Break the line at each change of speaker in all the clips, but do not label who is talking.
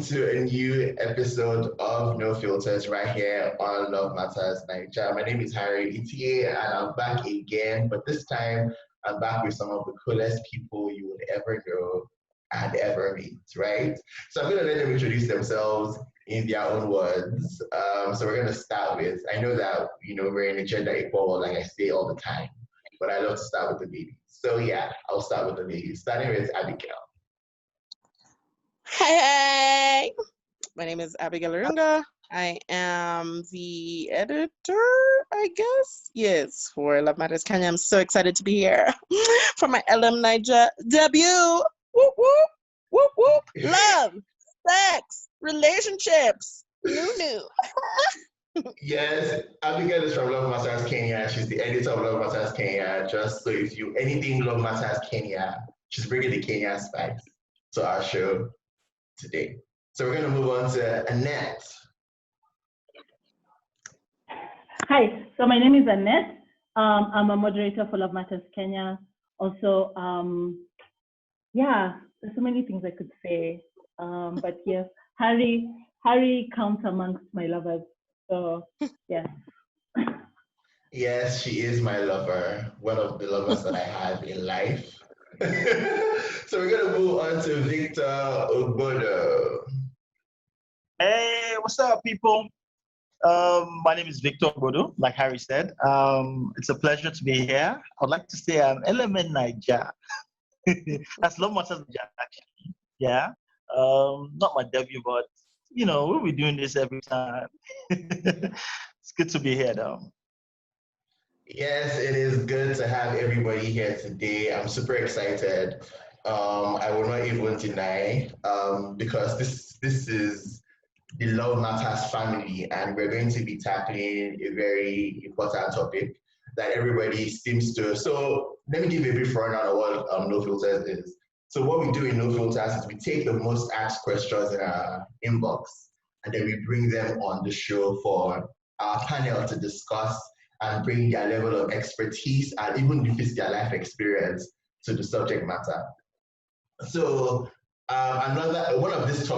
to a new episode of No Filters right here on Love Matters Naija. My name is Harry ETA and I'm back again, but this time I'm back with some of the coolest people you would ever know and ever meet, right? So I'm going to let them introduce themselves in their own words. So we're going to start with, I know that, we're in a gender equal world, like I say all the time, but I love to start with the ladies. So yeah, I'll start with the ladies, starting with Abigail.
Hey, my name is Abigail Arunga. I am the editor, I guess. Yes, for Love Matters Kenya. I'm so excited to be here for my LM Naija debut. Whoop, whoop, whoop, whoop. Love, sex, relationships. New.
Yes, Abigail is from Love Matters Kenya. She's the editor of Love Matters Kenya. Just so if you anything Love Matters Kenya, she's bringing the Kenya spice to our show today. So we're going to move on to Annette.
Hi, so my name is Annette. I'm a moderator for Love Matters Kenya. Also, there's so many things I could say. But yes, Harry counts amongst my lovers. So yes.
Yes, she is my lover, one of the lovers that I have in life. So we're going to move on to Victor Ogbodo.
Hey, what's up, people? My name is Victor Ogbodo, like Harry said. It's a pleasure to be here. I'd like to say I'm Element Naija. That's Love Matters Naija, actually. Yeah. Not my debut, but, we'll be doing this every time. It's good to be here, though.
Yes, it is good to have everybody here today. I'm super excited. I will not even deny because this is the Love Matters family, and we're going to be tackling a very important topic that everybody seems to. So let me give you a brief rundown of what No Filters is. So what we do in No Filters is we take the most asked questions in our inbox, and then we bring them on the show for our panel to discuss and bring their level of expertise and even if it's their life experience to the subject matter. So one of this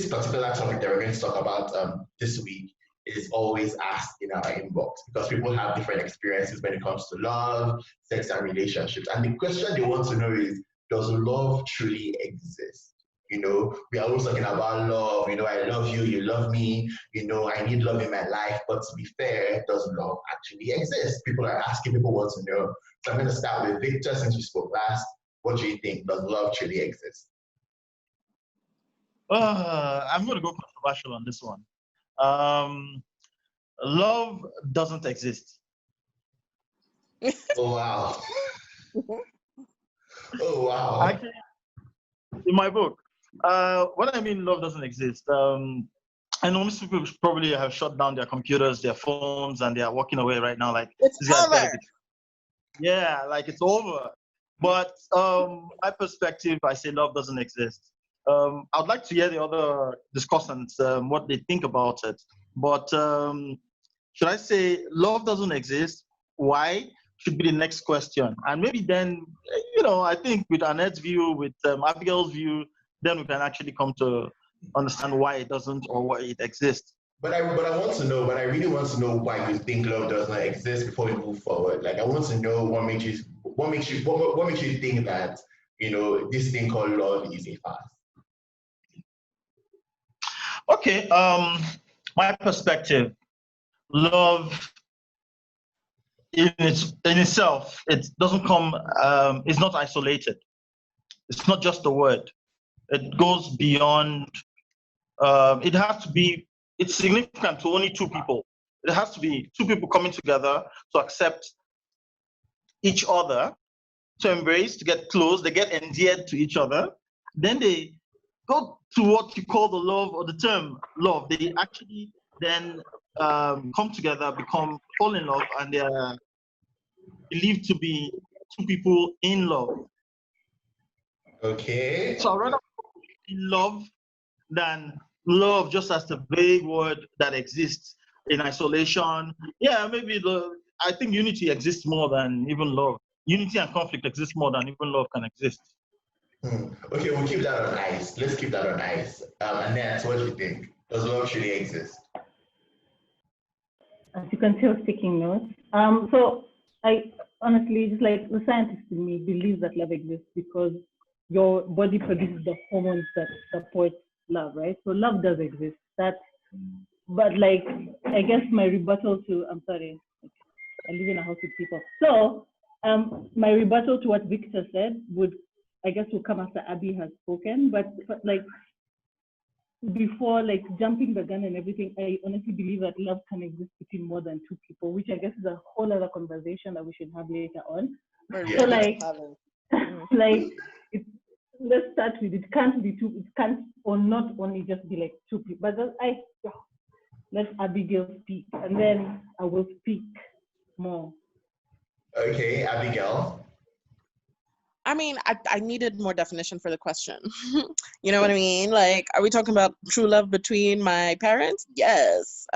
particular topic that we're going to talk about this week is always asked in our inbox because people have different experiences when it comes to love, sex, and relationships. And the question they want to know is, does love truly exist? We are always talking about love. I love you, you love me. I need love in my life. But to be fair, does love actually exist? People are asking, people want to know. So I'm going to start with Victor since you spoke last. What do you think? Does love truly exist?
I'm going to go controversial on this one. Love doesn't exist.
Oh, wow. Oh, wow.
Actually, in my book, what I mean love doesn't exist, I know most people probably have shut down their computers, their phones, and they are walking away right now like,
It's
this guy's gotta
over.
yeah, like it's over. But my perspective, I say love doesn't exist. I'd like to hear the other discussants, what they think about it. But should I say love doesn't exist? Why? Should be the next question. And maybe then, I think with Annette's view, with Abigail's view, then we can actually come to understand why it doesn't or why it exists.
But I really want to know why you think love does not exist before we move forward. Like I want to know what makes you think that this thing called love is a farce.
Okay, my perspective, love in itself, it doesn't come, it's not isolated. It's not just a word. It goes beyond, it's significant to only two people. It has to be two people coming together to accept each other, to embrace, to get close, they get endeared to each other. Then they go to what you call the love or the term love. They actually then come together, fall in love, and they are believed to be two people in love.
Okay.
So I'd rather in love than love just as the vague word that exists in isolation. Yeah, maybe I think unity exists more than even love. Unity and conflict exist more than even love can exist.
Okay, we'll keep that on ice. Let's keep that on ice. Annette, what do you think? Does love truly exist?
As you can tell, taking notes. So I honestly, just like the scientist in me, believes that love exists because your body produces the hormones that support love, right? So love does exist. That, but like, I guess my rebuttal to, I'm sorry, I live in a house with people. So my rebuttal to what Victor said would, I guess, will come after Abby has spoken. But like before like jumping the gun and everything, I honestly believe that love can exist between more than two people, which I guess is a whole other conversation that we should have later on. So like, like it, let's start with it can't be two, it can't or not only just be like two people, but just, let Abigail speak and then I will speak more.
Okay, Abigail.
I mean, I needed more definition for the question. You know what I mean? Like, are we talking about true love between my parents? Yes.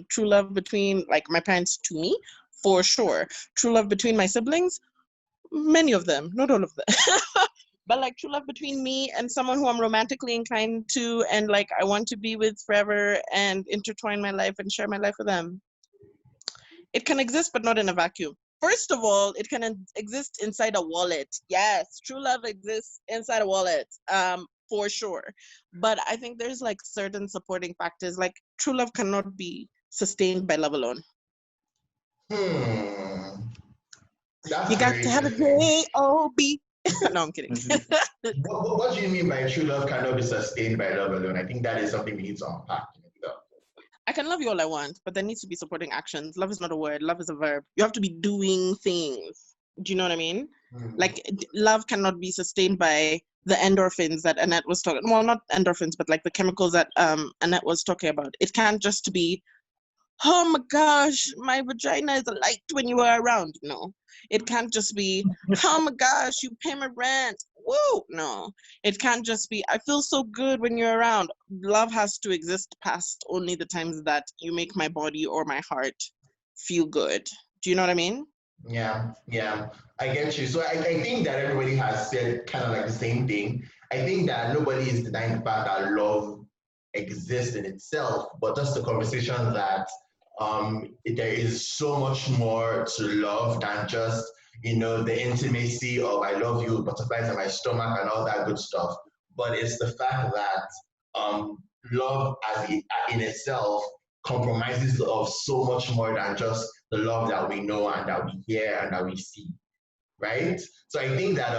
True love between, like, my parents to me? For sure. True love between my siblings? Many of them, not all of them. But, like, true love between me and someone who I'm romantically inclined to and, like, I want to be with forever and intertwine my life and share my life with them. It can exist, but not in a vacuum. First of all, it can exist inside a wallet. Yes, true love exists inside a wallet, for sure. But I think there's like certain supporting factors. Like true love cannot be sustained by love alone.
That's
You got
very
to have a
interesting.
J-O-B. No, I'm kidding.
What do you mean by true love cannot be sustained by love alone? I think that is something we need to unpack.
I can love you all I want, but there needs to be supporting actions. Love is not a word. Love is a verb. You have to be doing things. Do you know what I mean? Like love cannot be sustained by the endorphins that Annette was talking. Well, not endorphins, but like the chemicals that Annette was talking about. It can't just be, oh my gosh, my vagina is light when you are around. No, it can't just be, oh my gosh, you pay my rent. Woo! No, it can't just be, I feel so good when you're around. Love has to exist past only the times that you make my body or my heart feel good. Do you know what I mean?
Yeah, I get you. So I think that everybody has said kind of like the same thing. I think that nobody is denying the fact that love exists in itself, but just the conversation that there is so much more to love than just, the intimacy of I love you, butterflies in my stomach and all that good stuff. But it's the fact that love in itself compromises of so much more than just the love that we know and that we hear and that we see, right? So I think that,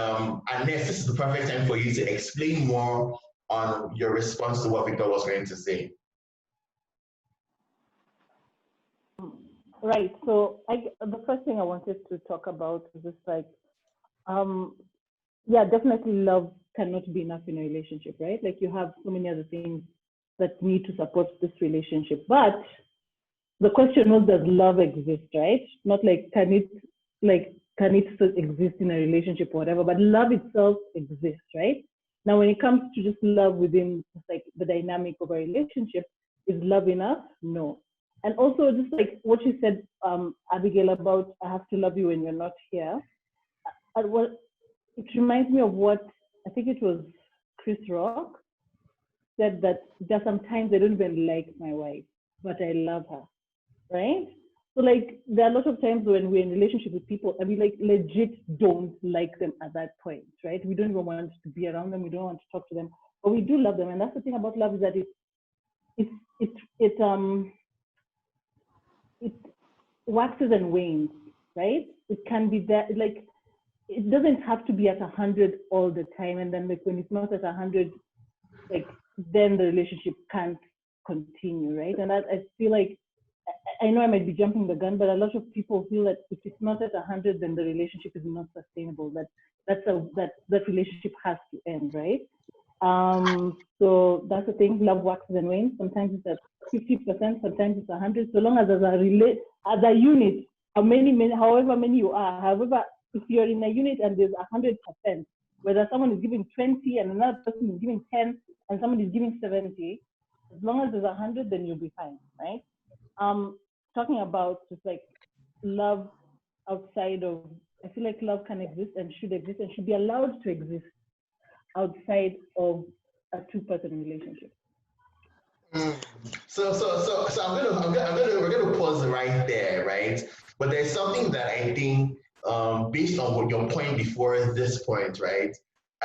Annette, this is the perfect time for you to explain more on your response to what Victor was going to say.
Right. So the first thing I wanted to talk about is just like, yeah, definitely love cannot be enough in a relationship, right? Like you have so many other things that need to support this relationship. But the question was, does love exist, right? Not like can it still exist in a relationship or whatever, but love itself exists, right? Now, when it comes to just love within like the dynamic of a relationship, is love enough? No. And also just like what you said, Abigail, about I have to love you when you're not here. Well, it reminds me of what I think it was Chris Rock said, that there are sometimes I don't even like my wife, but I love her, right? So like there are a lot of times when we're in relationship with people and we like legit don't like them at that point, right? We don't even want to be around them. We don't want to talk to them, but we do love them. And that's the thing about love, is that it waxes and wanes, right? It can be that like it doesn't have to be at 100 all the time. And then like when it's not at 100, like then the relationship can't continue, right? And I feel like I know I might be jumping the gun, but a lot of people feel that if it's not at 100, then the relationship is not sustainable. That relationship has to end, right? So that's the thing. Love waxes and wanes. Sometimes it's at 50%, sometimes it's 100. So long as as a unit, however many you are, however, if you're in a unit and there's 100%, whether someone is giving 20 and another person is giving 10 and someone is giving 70, as long as there's 100, then you'll be fine, right? Talking about just like love outside of, I feel like love can exist and should be allowed to exist outside of a two-person relationship?
So we're gonna pause right there, right? But there's something that I think, based on what your point before this point, right?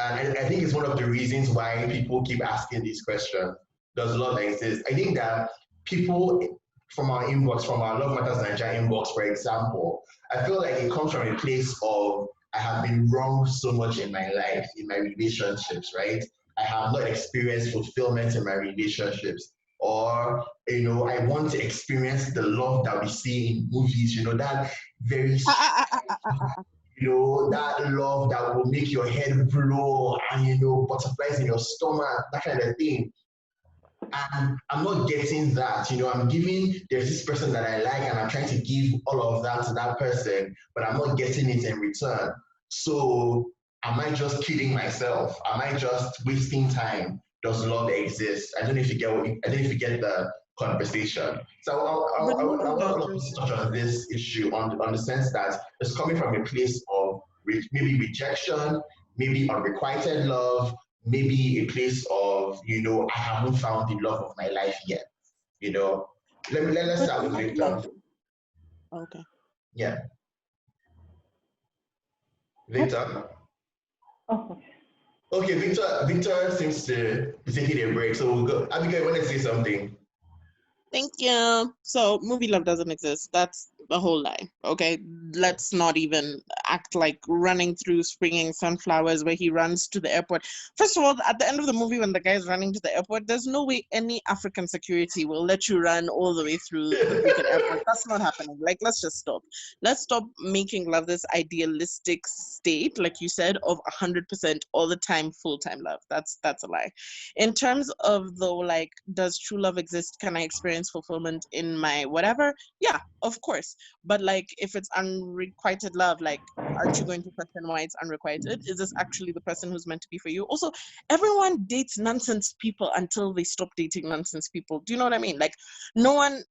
And I think it's one of the reasons why people keep asking these questions. Does love exist? I think that people from our inbox, from our Love Matters Naija inbox, for example, I feel like it comes from a place of I have been wrong so much in my life, in my relationships, right? I have not experienced fulfillment in my relationships, or I want to experience the love that we see in movies, that very that love that will make your head blow and butterflies in your stomach, that kind of thing. And I'm not getting that. There's this person that I like and I'm trying to give all of that to that person, but I'm not getting it in return. So am I just kidding myself? Am I just wasting time? Does love exist? I don't know if you get the conversation. So I want to touch on this issue on the sense that it's coming from a place of maybe rejection, maybe unrequited love, maybe a place of, I haven't found the love of my life yet. Let's start with Victor.
Okay.
Yeah. Victor?
Oh.
Okay, Victor seems to be taking a break, so we'll go. Abigail, you want to say something?
Thank you. So, movie love doesn't exist. That's a whole lie. Okay, let's not even act like running through springing sunflowers where he runs to the airport. First of all, at the end of the movie, when the guy is running to the airport, there's no way any African security will let you run all the way through the freaking airport. That's not happening. Like, let's just stop. Let's stop making love this idealistic state, like you said, of 100% all the time, full-time love. That's a lie. In terms of, though, like, does true love exist? Can I experience fulfillment in my whatever? Yeah, of course. But like, if it's unrequited love, like, aren't you going to question why it's unrequited? Is this actually the person who's meant to be for you? Also, everyone dates nonsense people until they stop dating nonsense people. Do you know what I mean? Like, no one,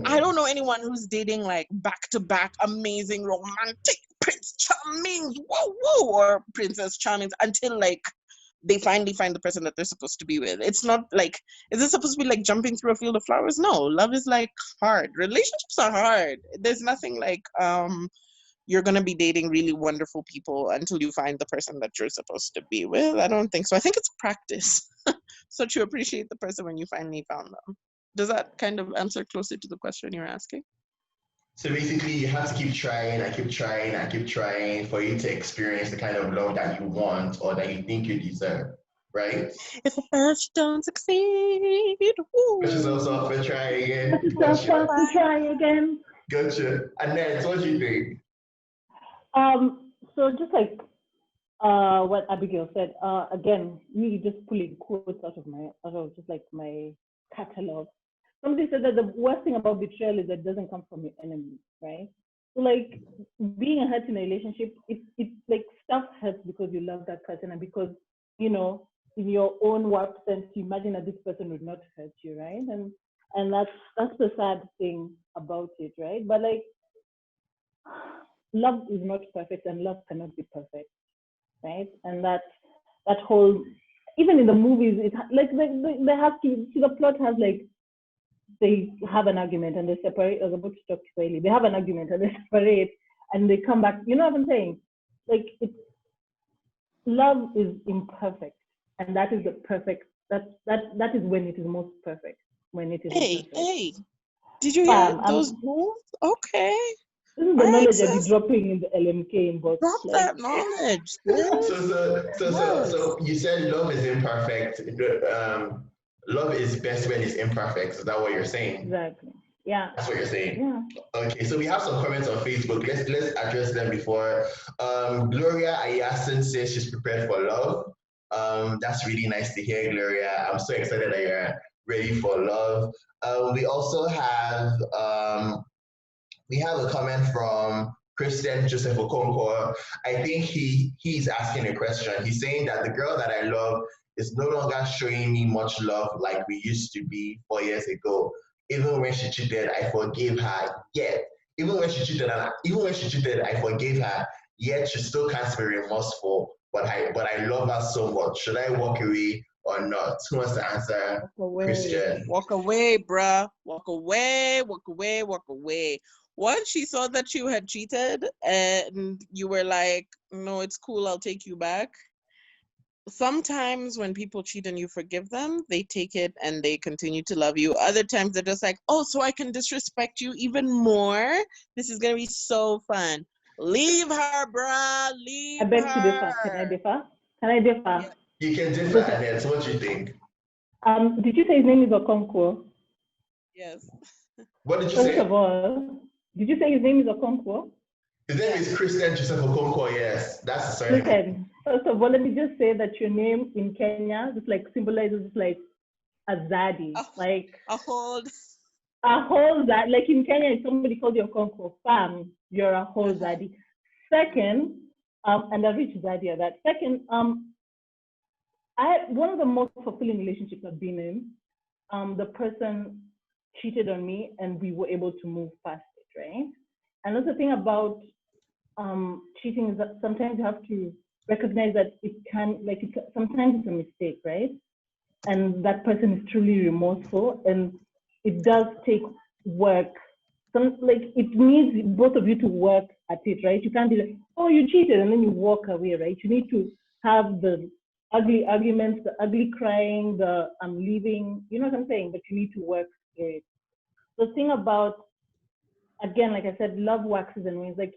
I don't know anyone who's dating like back-to-back amazing romantic Prince Charming, whoa, whoa, or Princess Charming until like they finally find the person that they're supposed to be with. It's not like, is it supposed to be like jumping through a field of flowers? No, love is like hard. Relationships are hard. There's nothing like you're gonna be dating really wonderful people until you find the person that you're supposed to be with. I don't think so. I think it's practice. So to appreciate the person when you finally found them. Does that kind of answer closer to the question you're asking?
So basically, you have to keep trying and keep trying and keep trying for you to experience the kind of love that you want or that you think you deserve, right?
If the first don't succeed,
which is also up for try again.
Try again.
Gotcha. And then, what do you think?
So just like what Abigail said, again, me just pulling quotes out of just like my catalog. Somebody said that the worst thing about betrayal is that it doesn't come from your enemy, right? So like being hurt in a relationship, it's like stuff hurts because you love that person and because, in your own warped sense, you imagine that this person would not hurt you, right? And that's the sad thing about it, right? But like love is not perfect and love cannot be perfect, right? And that whole, even in the movies, it like they have to see, the plot has like, they have an argument and they separate. I was about to talk to Bailey. They have an argument and they separate and they come back. You know what I'm saying? Like, love is imperfect, and that is the perfect. That is when it is most perfect. When it is.
Hey! Did you hear those rules? Okay.
This is the knowledge I'll be dropping in the LMK inbox.
Drop that knowledge.
So you said love is imperfect. Love is best when it's imperfect. Is that what you're saying?
Exactly. Yeah.
That's what you're saying.
Yeah.
Okay, so we have some comments on Facebook. Let's address them before. Gloria Ayasin says she's prepared for love. That's really nice to hear, Gloria. I'm so excited that you're ready for love. We also have a comment from Christian Joseph Okonkwo. I think he's asking a question. He's saying that the girl that I love is no longer showing me much love like we used to be 4 years ago. Even when she cheated, I forgave her. Yet, even when she cheated, I forgave her. Yet she still can't be remorseful. but I love her so much. Should I walk away or not? Who wants to answer?
Walk away.
Christian.
Walk away, bruh. Walk away, walk away, walk away. Once she saw that you had cheated and you were like, no, it's cool, I'll take you back. Sometimes when people cheat and you forgive them, they take it and they continue to love you. Other times they're just like, oh, so I can disrespect you even more? This is going to be so fun. Leave her, bruh. Leave
I beg to differ.
her.
Can I differ? Can I differ?
You can differ, Annette. What do you think?
Did you say his name is Okonkwo?
Yes.
What did you
First
say?
of all, did you say his name is Okonkwo?
His name is Christian Joseph Okonkwo. Yes, that's the surname.
Listen, first of all, let me just say that your name in Kenya just like symbolizes just like a zaddy, like
A hold.
a whole zaddy. Like in Kenya, if somebody called you Okonkwo, fam, you're a whole zaddy. Second, and a rich zaddy at that. Second, one of the most fulfilling relationships I've been in, the person cheated on me and we were able to move past it, right? And that's the thing about cheating is that sometimes you have to recognize that sometimes it's a mistake, right? And that person is truly remorseful, and it does take work. It needs both of you to work at it, right? You can't be like, oh, you cheated, and then you walk away, right? You need to have the ugly arguments, the ugly crying, the I'm leaving, you know what I'm saying? But you need to work through it. The thing about, again, like I said, love waxes and wanes. Like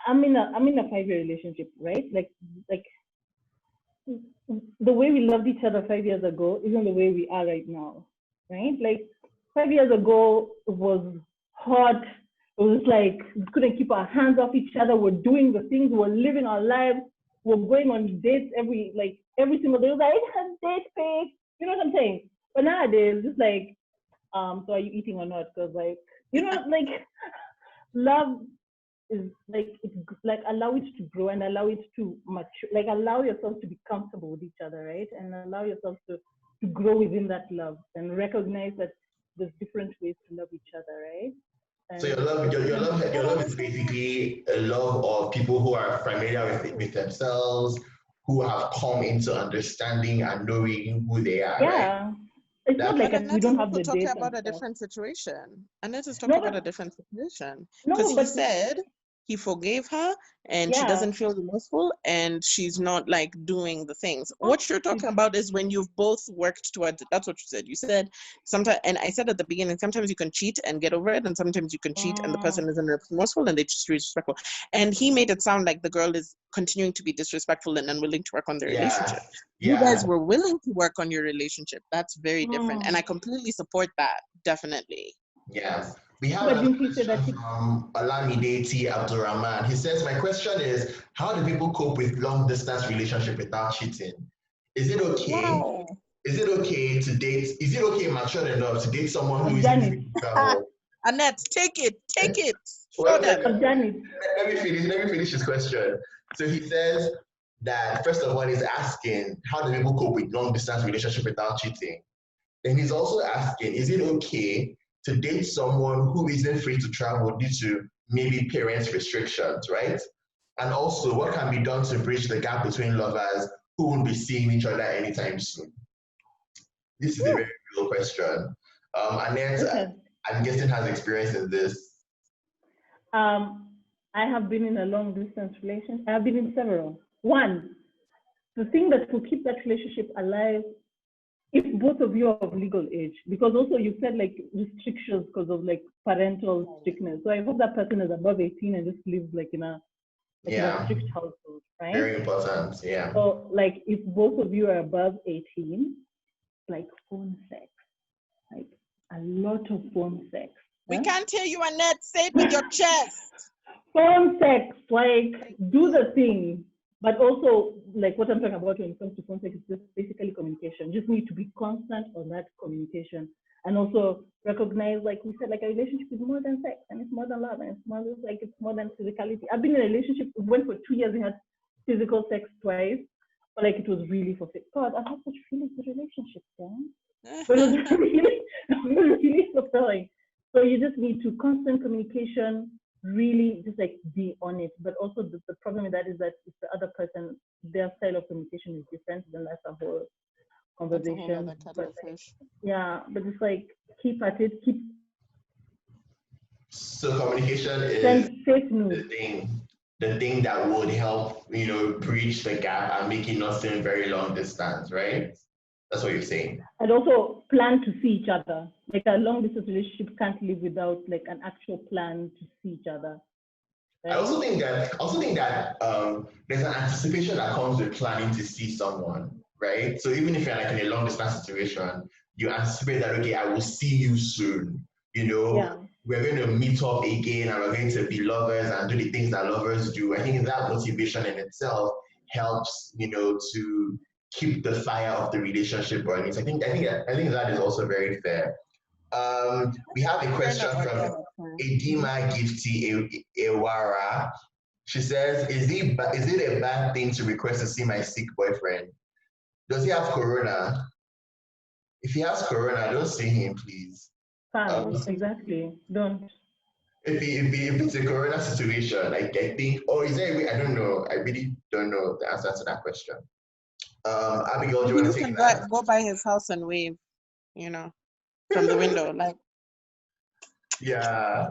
I'm in a 5-year relationship, right? Like the way we loved each other 5 years ago isn't the way we are right now, right? Like 5 years ago it was hot. It was like we couldn't keep our hands off each other. We're doing the things. We're living our lives. We're going on dates every single day. It was like, date pay. You know what I'm saying? But nowadays, it's like, so are you eating or not? Because like, you know, like love is like, it's like allow it to grow and allow it to mature, like allow yourself to be comfortable with each other, right? And allow yourself to grow within that love and recognize that there's different ways to love each other, right? And
so your love is basically a love of people who are familiar with themselves, who have come into understanding and knowing who they are,
yeah.
right?
It's not like we don't have the
talking
dates
about
and
a
stuff.
different situation. Annette is talking about a different situation. Because
No,
he said he forgave her and she doesn't feel remorseful and she's not like doing the things. What you're talking about is when you've both worked towards it. That's what you said. You said sometimes, and I said at the beginning, sometimes you can cheat and get over it, and sometimes you can cheat and the person isn't remorseful and they just disrespectful. And he made it sound like the girl is continuing to be disrespectful and unwilling to work on their relationship. You guys were willing to work on your relationship. That's very different. And I completely support that. Definitely.
Yeah. We have another question from Olamide T. Abdurrahman. He says, my question is, how do people cope with long distance relationship without cheating? Is it okay?
Wow.
Is it okay to date? Is it okay, mature enough, to date someone who
done
isn't free to travel?
Annette, take it.
Well,
Show them.
I've done it.
Let me finish his question. So he says that first of all, he's asking, how do people cope with long distance relationship without cheating? Then he's also asking, is it okay to date someone who isn't free to travel due to maybe parents' restrictions, right? And also, what can be done to bridge the gap between lovers who won't be seeing each other anytime soon? This is a very real question. Annette, I'm guessing, has experience in this.
I have been in a long distance relationship. I have been in several. One, the thing that will keep that relationship alive, if both of you are of legal age, because also you said like restrictions because of like parental strictness. So I hope that person is above 18 and just lives like in a strict household, right?
Very important, yeah.
So like if both of you are above 18, like phone sex, like a lot of phone sex.
We can't hear you, Annette. Say it with your chest.
Phone sex, like do the thing. But also, like what I'm talking about when it comes to phone sex is just basically communication. You just need to be constant on that communication. And also recognize, like we said, like a relationship is more than sex and it's more than love and it's more than physicality. I've been in a relationship, we went for 2 years, we had physical sex twice, but like it was really for sex. God, I have such feelings for relationships, yeah? But it was really fulfilling. So you just need to constant communication, really just like be on it. But also the problem with that is that if the other person, their style of communication is different, then that's a whole
That's a whole
conversation.
other kettle
But
of fish.
yeah, but it's like keep at it, keep
So communication is
send fake news.
the thing that would help, bridge the gap and make it not seem very long distance, right? That's what you're saying.
And also plan to see each other. Like a long distance relationship can't live without like an actual plan to see each other.
I also think that there's an anticipation that comes with planning to see someone, right? So even if you're like in a long distance situation, you anticipate that, okay, I will see you soon.
Yeah.
We're going to meet up again and we're going to be lovers and do the things that lovers do. I think that motivation in itself helps, to keep the fire of the relationship burning. So I think that is also very fair. We have a question from Edima Gifty Ewara. She says, is it a bad thing to request to see my sick boyfriend? Does he have corona? If he has corona, don't see him, please.
Exactly. Don't.
If it's a corona situation, like I think, or is there a way? I don't know. I really don't know the answer to that question. Abigail, do you want to take that?
Go by his house and wave, from the window, like.
Yeah.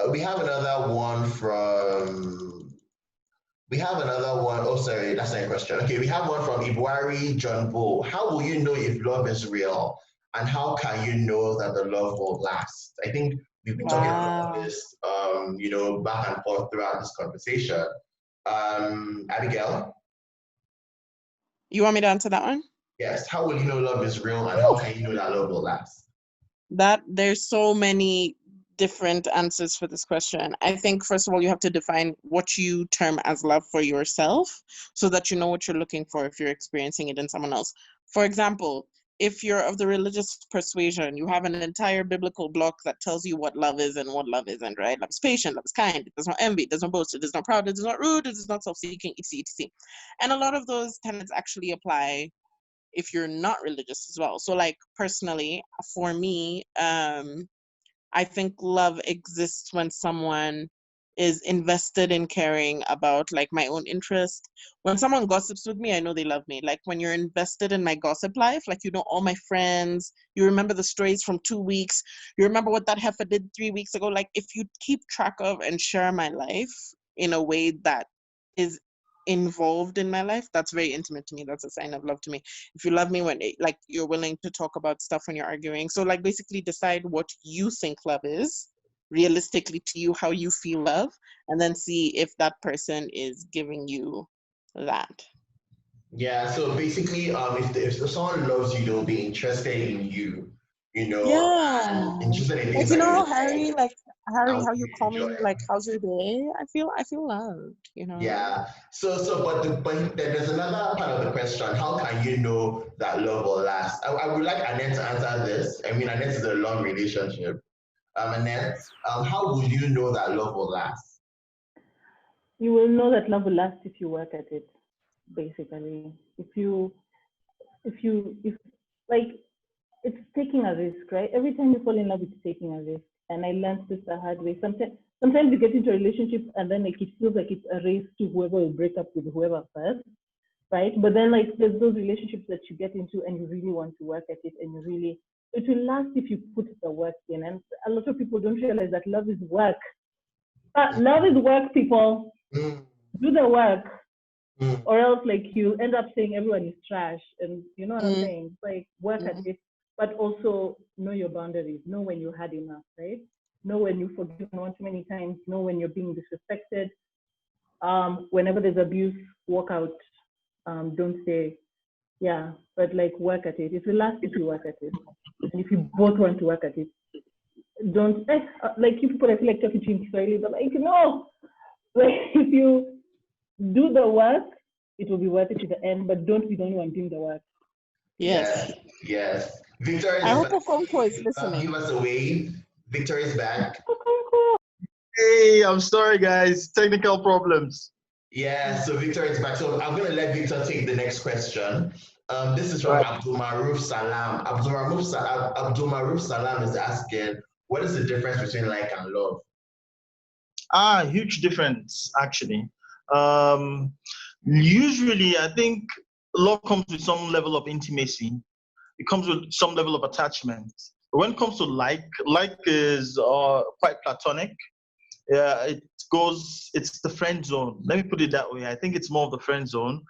We have another one from. Oh, sorry, that's not a question. Okay, we have one from Ibuari John Bo. How will you know if love is real? And how can you know that the love will last? I think we've been talking about this, back and forth throughout this conversation. Abigail?
You want me to answer that one?
Yes. How will you know love is real? And how can you know that love will last?
There's so many different answers for this question. I think, first of all, you have to define what you term as love for yourself so that you know what you're looking for if you're experiencing it in someone else. For example, if you're of the religious persuasion, you have an entire biblical block that tells you what love is and what love isn't, right? Love is patient, love is kind, it does not envy, it does not boast, it is not proud, it is not rude, it is not self-seeking, etc., etc. And a lot of those tenets actually apply if you're not religious as well. So like personally, for me, I think love exists when someone is invested in caring about like my own interest. When someone gossips with me, I know they love me. Like when you're invested in my gossip life, like you know all my friends, you remember the stories from 2 weeks, you remember what that heifer did 3 weeks ago. Like if you keep track of and share my life in a way that is involved in my life, that's very intimate to me. That's a sign of love to me. If you love me when like you're willing to talk about stuff when you're arguing, so like basically decide what you think love is realistically to you, how you feel love, and then see if that person is giving you that.
Yeah, so basically, if someone loves you, they'll be interested in you,
Yeah,
and interested in
like
things
you
that
know
you
Harry, like Harry,
and
how
what
you
you
call
enjoy.
me, like how's your day? I feel loved,
Yeah. But there's another part of the question. How can you know that love will last? I would like Annette to answer this. I mean, Annette is a long relationship. Annette, how will you know that love will last?
You will know that love will last if you work at it, basically. If like it's taking a risk, right? Every time you fall in love, it's taking a risk. And I learned this the hard way. Sometimes you get into a relationship and then like it feels like it's a race to whoever will break up with whoever first, right? But then like there's those relationships that you get into and you really want to work at it and it will last if you put the work in. And a lot of people don't realize that love is work. Love is work, people.
Mm,
Do the work.
mm,
Or else like you end up saying everyone is trash. And you know what I'm saying? It's like work at it, but also know your boundaries. Know when you had enough, right? Know when you forgive one too many times. Know when you're being disrespected. Whenever there's abuse, walk out. Don't stay. Yeah, but like work at it. It will last if you work at it. And if you both want to work at it. Don't like you people I feel like talking to you Israeli, but like no. Like if you do the work, it will be worth it to the end, but don't be the only one doing the work.
Yes.
Victor is
I hope Okonkwo is listening.
give us a wave. Victor is back.
Hey, I'm sorry, guys. Technical problems.
Yeah, so Victor is back. So I'm going to let Victor take the next question. This is from Abdul Maruf Salam. Abdul Maruf Salam is asking, What is the difference between like and love?
Huge difference actually. Um, Usually, I think love comes with some level of intimacy. It comes with some level of attachment. But when it comes to like is quite platonic. Yeah, it's the friend zone. Let me put it that way. I think it's more of the friend zone.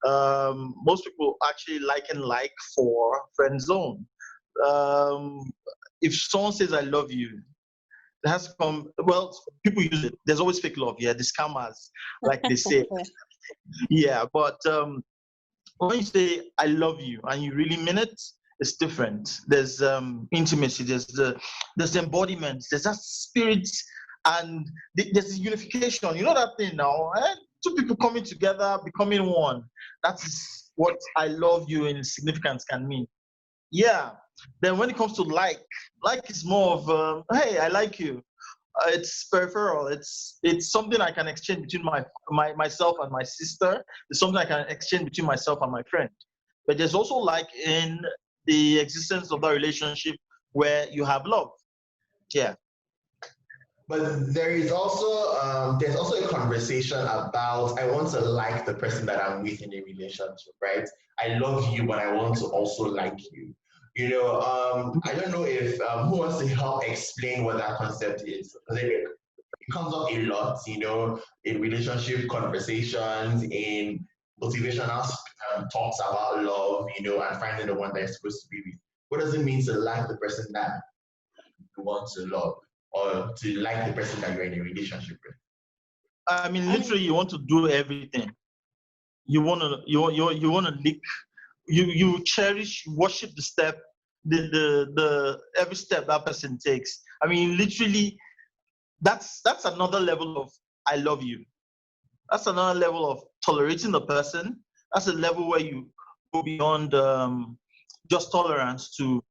Most people actually like for friend zone. Um, if someone says I love you, it has to come. Well, people use it. There's always fake love. Yeah, the scammers, like they say. Yeah, but when you say I love you and you really mean it, it's different. There's intimacy. There's the embodiment. There's that spirit, and there's the unification. You know that thing now. Eh? Two people coming together, becoming one. That is what I love you in significance can mean. Yeah. Then when it comes to like is more of hey, I like you. It's peripheral. It's something I can exchange between myself and my sister. It's something I can exchange between myself and my friend. But there's also like in the existence of that relationship where you have love. Yeah.
But there's also a conversation about I want to like the person that I'm with in a relationship, right? I love you, but I want to also like you. I don't know if who wants to help explain what that concept is because it comes up a lot, in relationship conversations, in motivational talks about love, and finding the one that you're supposed to be with. What does it mean to like the person that you want to love, or to like the person that you're in a relationship with?
I mean, literally, you want to do everything. You want to lick. You cherish, worship the step, the every step that person takes. I mean, literally, that's another level of I love you. That's another level of tolerating the person. That's a level where you go beyond just tolerance to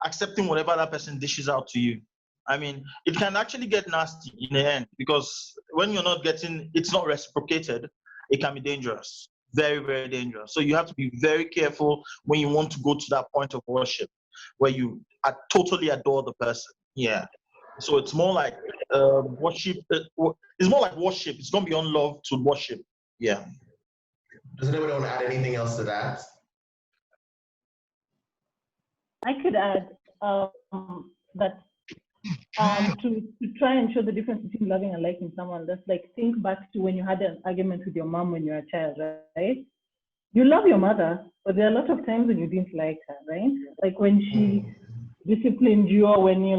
accepting whatever that person dishes out to you. I mean, it can actually get nasty in the end because when it's not reciprocated, it can be dangerous, very, very dangerous. So you have to be very careful when you want to go to that point of worship where you totally adore the person. Yeah. So it's more like worship. It's more like worship. It's gone beyond love to worship. Yeah.
Does anybody want to add anything else to that?
I could add that to try and show the difference between loving and liking someone, that's like think back to when you had an argument with your mom when you were a child, right? You love your mother, but there are a lot of times when you didn't like her, right? Like when she disciplined you, or when you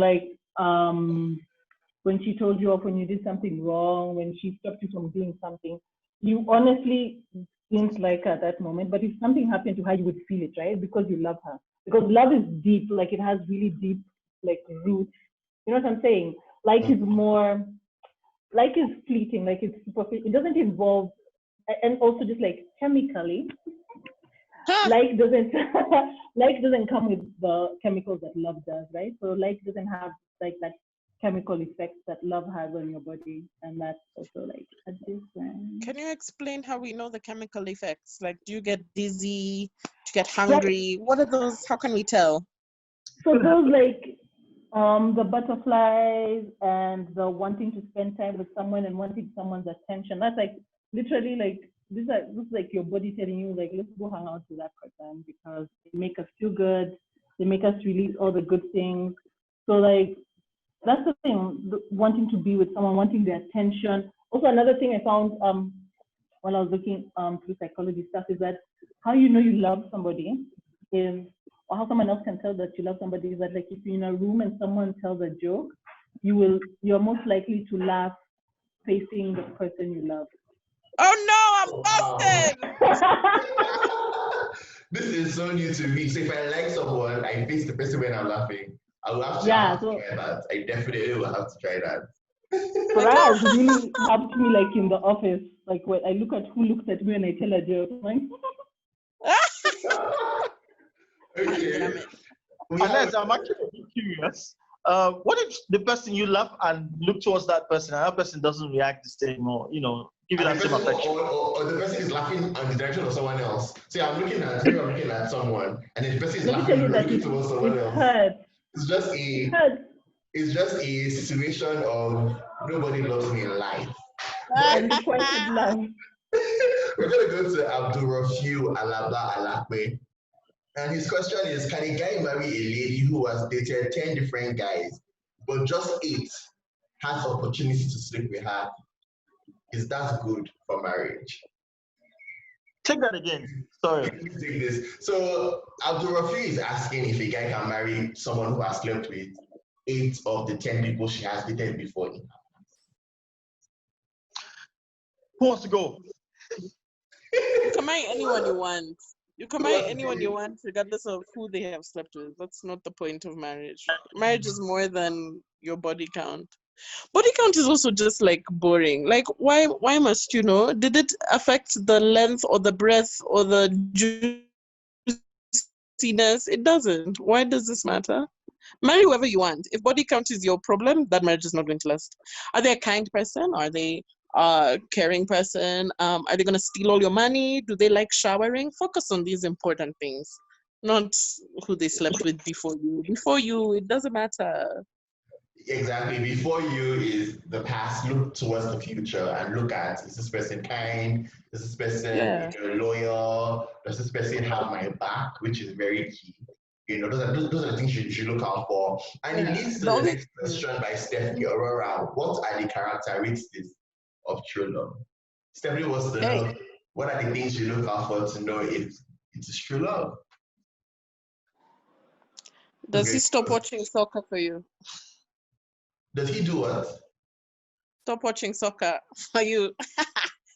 when she told you off when you did something wrong, when she stopped you from doing something, you honestly didn't like her at that moment. But if something happened to her, you would feel it, right? Because you love her. Because love is deep, like it has really deep like roots. You know what I'm saying? Like is fleeting, like it's superficial. It doesn't involve, and also just like chemically, like doesn't like doesn't come with the chemicals that love does, right? So like doesn't have like that chemical effects that love has on your body, and that's also like a difference.
Can you explain how we know the chemical effects? Like, do you get dizzy? Do you get hungry? What are those? How can we tell?
So those like the butterflies and the wanting to spend time with someone and wanting someone's attention. That's like literally like this is like your body telling you like let's go hang out with that person because they make us feel good. They make us release all the good things. So like that's the thing, wanting to be with someone, wanting their attention. Also, another thing I found when I was looking through psychology stuff is that how you know you love somebody is, or how someone else can tell that you love somebody is that like if you're in a room and someone tells a joke, you're most likely to laugh facing the person you love.
Oh no, I'm busted!
This is so new to me. So if I like someone, I face the person when I'm laughing. I will have to try that. I definitely will have to try that.
So that has really helped me, like in the office. Like when I look at who looks at me and I tell a joke, I'm like,
okay.
Unless I'm actually curious. What if the person you love and look towards that person and that person doesn't react the same, or give you that same affection?
Or the person is laughing in the direction of someone else. So I'm looking at someone, and then the person is laughing looking towards someone else.
Hurts.
It's just
It hurts.
It's just a situation of nobody loves me in life. But
Unrequited love.
we're gonna go to Abdul Rafiu Alaba Alakwe. And his question is, can a guy marry a lady who has dated 10 different guys, but just 8 has opportunity to sleep with her? Is that good for marriage?
Take that again. Sorry.
Let me take this. So Abdul Rafi is asking if a guy can marry someone who has slept with 8 of the 10 people she has dated before.
Who wants to go?
You can marry anyone you want. You can marry anyone you want, regardless of who they have slept with. That's not the point of marriage. Marriage is more than your body count. Body count is also just like boring. Like, why must you know? Did it affect the length or the breadth or the juiciness? It doesn't. Why does this matter? Marry whoever you want. If body count is your problem, that marriage is not going to last. Are they a kind person? Are they a caring person? Are they going to steal all your money? Do they like showering? Focus on these important things, not who they slept with before you. Before you, it doesn't matter.
Exactly. Before you is the past. Look towards the future and look at, is this person kind? Is this person loyal? Does this person have my back? Which is very key. Those are the things you should look out for. And it leads to the next question by Stephanie Aurora. What are the characteristics of true love? Stephanie wants to know, what are the things you look out for to know if it is true love?
Does he stop watching soccer for you?
Does he do what?
Stop watching soccer for you.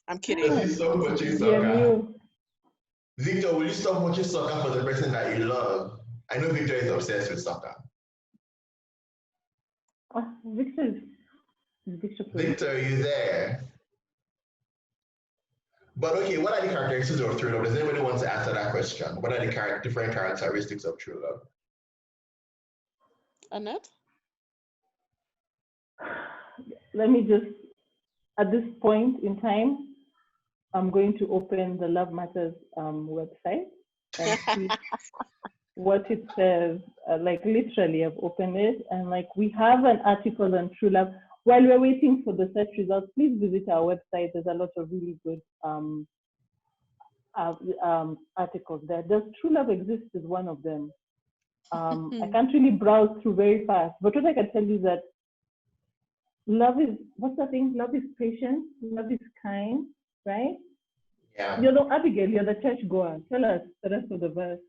I'm kidding.
Does he stop watching soccer? Victor, will you stop watching soccer for the person that you love? I know Victor is obsessed with soccer. Victor, are you there? But okay, what are the characteristics of true love? Does anybody want to answer that question? What are the different characteristics of true love?
Annette?
Let me just, at this point in time, I'm going to open the Love Matters website and see what it says. Like literally, I've opened it, and like we have an article on true love. While we're waiting for the search results, please visit our website. There's a lot of really good articles there. Does true love exist is one of them. I can't really browse through very fast, but what I can tell you is that love is, what's the thing? Love is patient, love is kind, right?
Yeah.
Abigail, you're the church goer. Tell us the rest of the verse.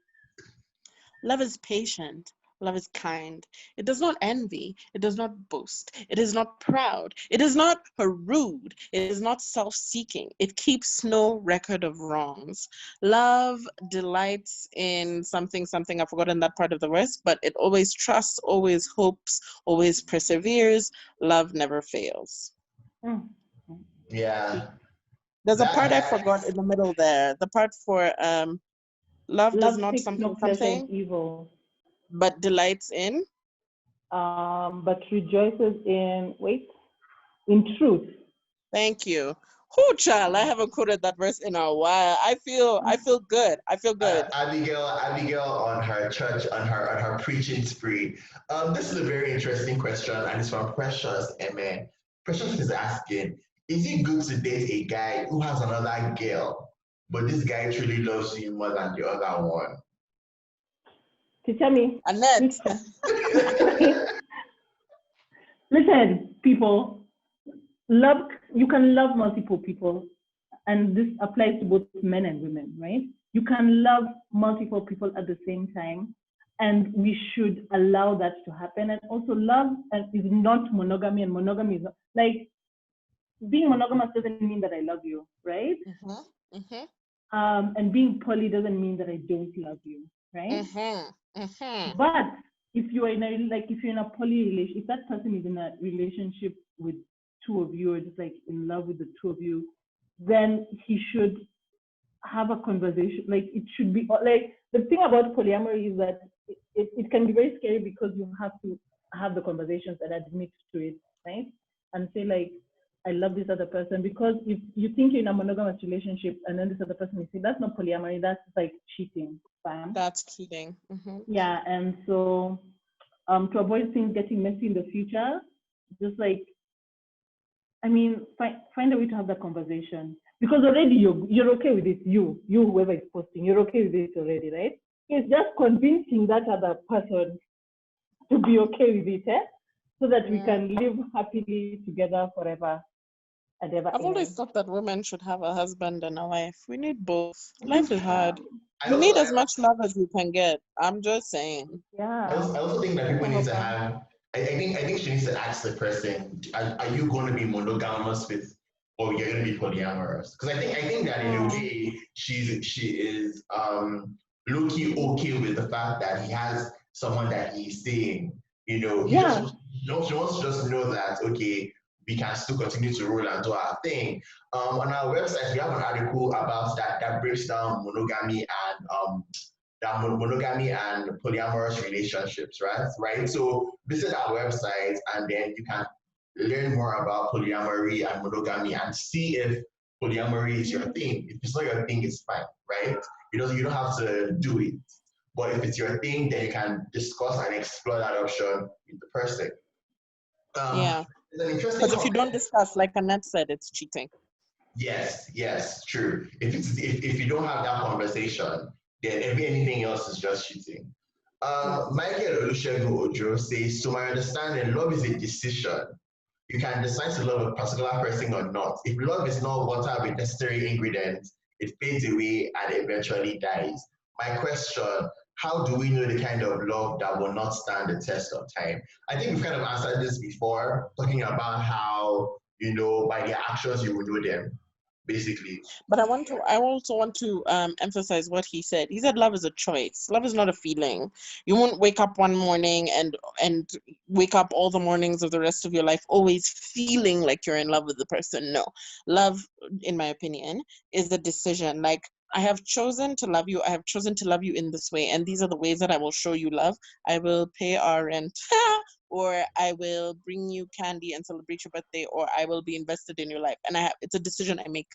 Love is patient. Love is kind. It does not envy. It does not boast. It is not proud. It is not rude. It is not self-seeking. It keeps no record of wrongs. Love delights in something. I've forgotten that part of the verse, but it always trusts, always hopes, always perseveres. Love never fails.
Yeah.
There's a part I forgot in the middle there. The part for love does not something
evil,
but delights in
but rejoices in truth.
Thank you. Oh, child, I haven't quoted that verse in a while. I feel good.
Abigail on her church, on her preaching spree. This is a very interesting question, and it's from Precious Eme. Precious is asking, is it good to date a guy who has another girl, but this guy truly loves you more than the other one?
Teacher me.
Annette.
Listen, people, you can love multiple people, and this applies to both men and women, right? You can love multiple people at the same time, and we should allow that to happen. And also, love is not monogamy, and monogamy is not, like, being monogamous doesn't mean that I love you, right? And being poly doesn't mean that I don't love you, right? But if you're in a poly relationship, if that person is in a relationship with two of you, or just like in love with the two of you, then he should have a conversation. Like, it should be like, the thing about polyamory is that it can be very scary because you have to have the conversations and admit to it, right? And say like, I love this other person, because if you think you're in a monogamous relationship and then this other person is saying, that's not polyamory, that's like cheating. Fam.
That's cheating.
Yeah, and so to avoid things getting messy in the future, just like, I mean, find a way to have that conversation, because already you're okay with it. You whoever is posting, you're okay with it already, right? It's just convincing that other person to be okay with it, so that we can live happily together forever and ever.
I've always
Amen.
thought that women should have a husband and a wife. We need both. Life is hard.
I
You need
also,
as much love as you can get. I'm just saying.
Yeah.
I also think that people need to
Okay.
have. I think she needs to ask the person, are you going to be monogamous with, or you're going to be polyamorous? Because I think that in a way she is low key okay with the fact that he has someone that he's seeing. You know, he
Yeah.
just she wants to just know that okay, we can still continue to roll and do our thing. On our website, we have an article about that breaks down monogamy and monogamy and polyamorous relationships, right? Right. So visit our website and then you can learn more about polyamory and monogamy and see if polyamory is your thing. If it's not your thing, it's fine, right? You don't have to do it. But if it's your thing, then you can discuss and explore that option with the person.
Yeah.
It's an interesting
Because if you don't
comment.
discuss, like Annette said, it's cheating.
Yes, true. If you don't have that conversation, then anything else is just cheating. Michael Olusegun Ojo says, to my understanding, love is a decision. You can decide to love a particular person or not. If love is not water with necessary ingredients, it fades away and eventually dies. My question, how do we know the kind of love that will not stand the test of time? I think we've kind of answered this before, talking about how, by their actions you will know them, basically.
But I also want to emphasize what he said. He said love is a choice. Love is not a feeling. You won't wake up one morning and wake up all the mornings of the rest of your life always feeling like you're in love with the person. No. Love, in my opinion, is a decision. Like, I have chosen to love you. I have chosen to love you in this way. And these are the ways that I will show you love. I will pay our rent. Or I will bring you candy and celebrate your birthday, or I will be invested in your life. And it's a decision I make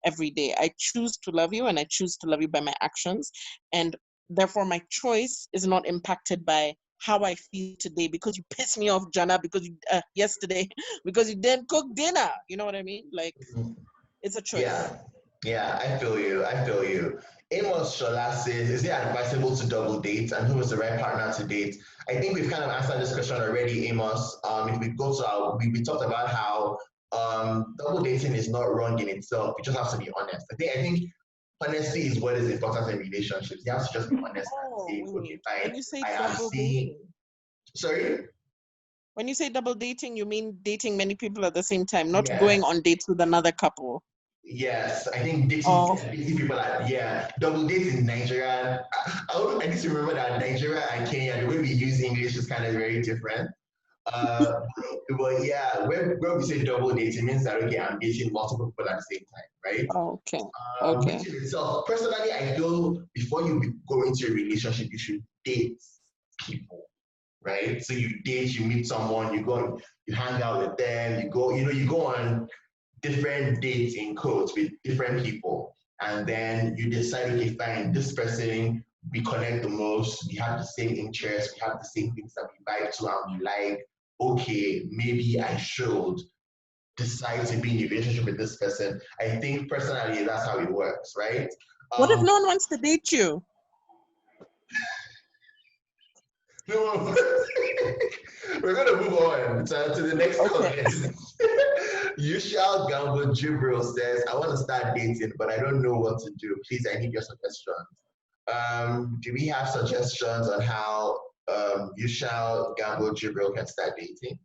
every day. I choose to love you, and I choose to love you by my actions. And therefore, my choice is not impacted by how I feel today because you pissed me off, Jana, because you yesterday, because you didn't cook dinner. You know what I mean? Like, it's a choice.
Yeah, I feel you. I feel you. Amos Shola says, is it advisable to double date and who is the right partner to date? I think we've kind of answered this question already, Amos. If we go to we talked about how double dating is not wrong in itself. You just have to be honest. I think honesty is what is important in relationships. You have to just be honest and say, okay, fine,
When you say
I am
double
seeing.
dating,
Sorry?
when you say double dating, you mean dating many people at the same time, not going
Yes.
on dates with another couple.
Yes, I think
Oh.
dating people are, double dates in Nigeria. I need to remember that Nigeria and Kenya, the way we use English is kind of very different. But yeah, when we say double date, it means that okay, I'm dating multiple people at the same time, right?
Okay. Okay.
Which in itself, personally, I feel before you go into a relationship, you should date people, right? So you date, you meet someone, you hang out with them, you go on different dates in quotes with different people, and then you decide, okay, fine, this person we connect the most, we have the same interests, we have the same things that we vibe to and we like. Okay, maybe I should decide to be in a relationship with this person. I think personally that's how it works, right?
What if no one wants to date you?
No, we're gonna move on to the next comment. You shall gamble Jibril says, I want to start dating, but I don't know what to do. Please, I need your suggestions. Do we have suggestions on how you shall gamble Jibril can start dating?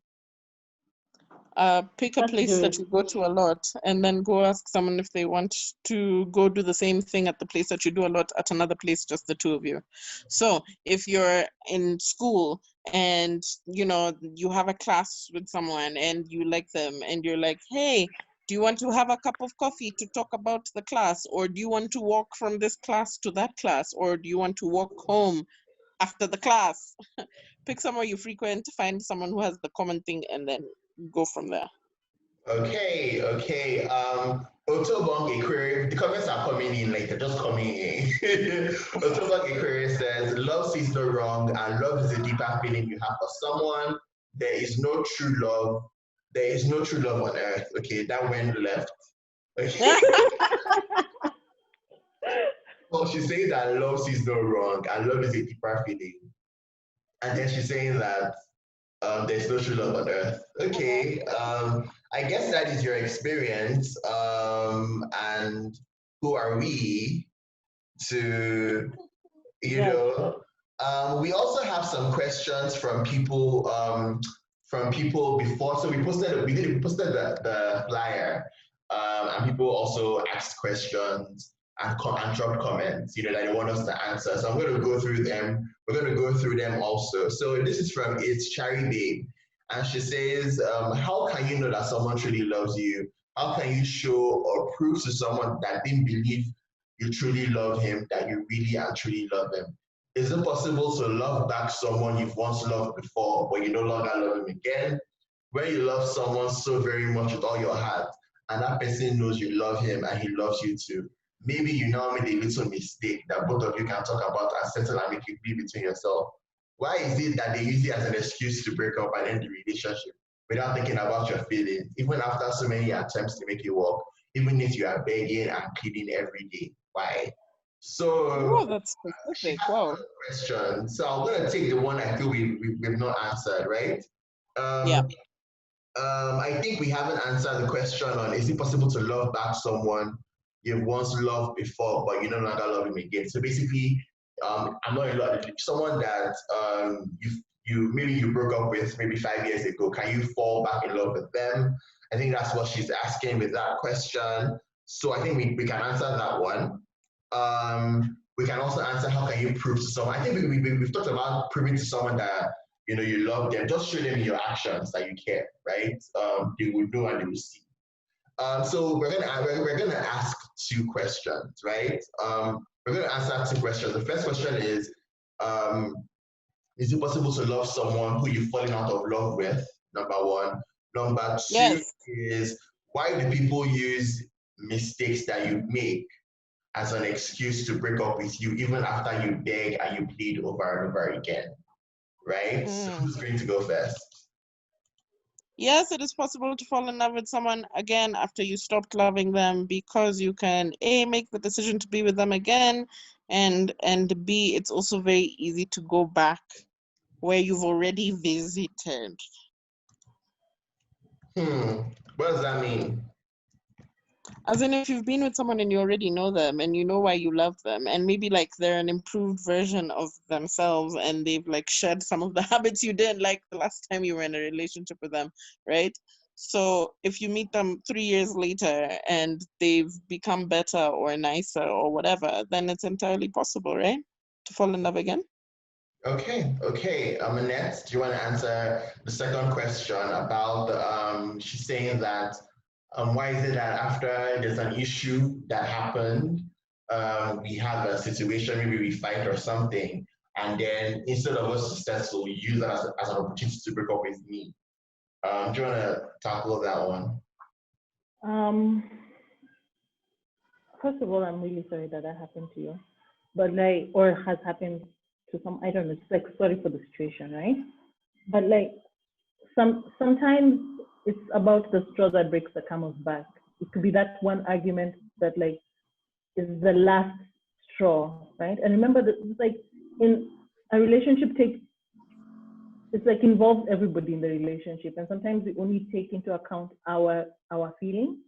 Pick a place that you go to a lot and then go ask someone if they want to go do the same thing at the place that you do a lot at another place, just the two of you. So if you're in school and you have a class with someone and you like them and you're like, hey, do you want to have a cup of coffee to talk about the class, or do you want to walk from this class to that class, or do you want to walk home after the class? Pick somewhere you frequent, find someone who has the common thing, and then go from there.
Okay. Otobong query. The comments are coming flying in, like they're just coming in. October Aquarius says, love sees no wrong, and love is a deeper feeling you have for someone. There is no true love. There is no true love on earth. Okay, that went left. Okay. Well, she's saying that love sees no wrong, and love is a deeper feeling. And then she's saying that there's no true love on earth. Okay, I guess that is your experience. And who are we to, we also have some questions from people before. So we posted the flyer, and people also asked questions and dropped comments, that they want us to answer. So I'm going to go through them. We're going to go through them also. So this is from It's Cherry Babe, and she says, how can you know that someone truly loves you? How can you show or prove to someone that didn't believe you truly love him, that you really and truly love him? Is it possible to love back someone you've once loved before, but you no longer love him again? When you love someone so very much with all your heart, and that person knows you love him and he loves you too, maybe you now made a little mistake that both of you can talk about and settle and make it be between yourself. Why is it that they use it as an excuse to break up and end the relationship without thinking about your feelings, even after so many attempts to make it work, even if you are begging and pleading every day? Why? So,
oh, that's specific. Wow.
Question. So I'm going to take the one I feel we've not answered, right?
Yeah.
I think we haven't answered the question on, is it possible to love back someone you've once loved before, but you no longer love him again? So basically, I'm not in love. Someone that maybe you broke up with maybe 5 years ago, can you fall back in love with them? I think that's what she's asking with that question. So I think we can answer that one. We can also answer, how can you prove to someone? I think we've talked about proving to someone that you love them. Just show them in your actions that you care, right? They will know and they will see. So we're gonna ask two questions, right? We're gonna answer two questions. The first question is it possible to love someone who you've fallen out of love with? Number one. Number two,
yes.
is, why do people use mistakes that you make as an excuse to break up with you, even after you beg and you plead over and over again, right? So who's going to go first?
Yes, it is possible to fall in love with someone again after you stopped loving them, because you can A, make the decision to be with them again, and B, it's also very easy to go back where you've already visited.
What does that mean?
As in, if you've been with someone and you already know them and you know why you love them, and maybe like they're an improved version of themselves and they've like shed some of the habits you didn't like the last time you were in a relationship with them, right? So if you meet them 3 years later and they've become better or nicer or whatever, then it's entirely possible, right? To fall in love again.
Okay. Annette, do you want to answer the second question about she's saying that why is it that after there's an issue that happened, we have a situation, maybe we fight or something, and then instead of us to settle, we use that as an opportunity to break up with me. Do you want to tackle that one?
First of all, I'm really sorry that happened to you, but or has happened to some. I don't know. It's sorry for the situation, right? But sometimes it's about the straw that breaks the camel's back. It could be that one argument that is the last straw, right? And remember that it's in a relationship involves everybody in the relationship, and sometimes we only take into account our feelings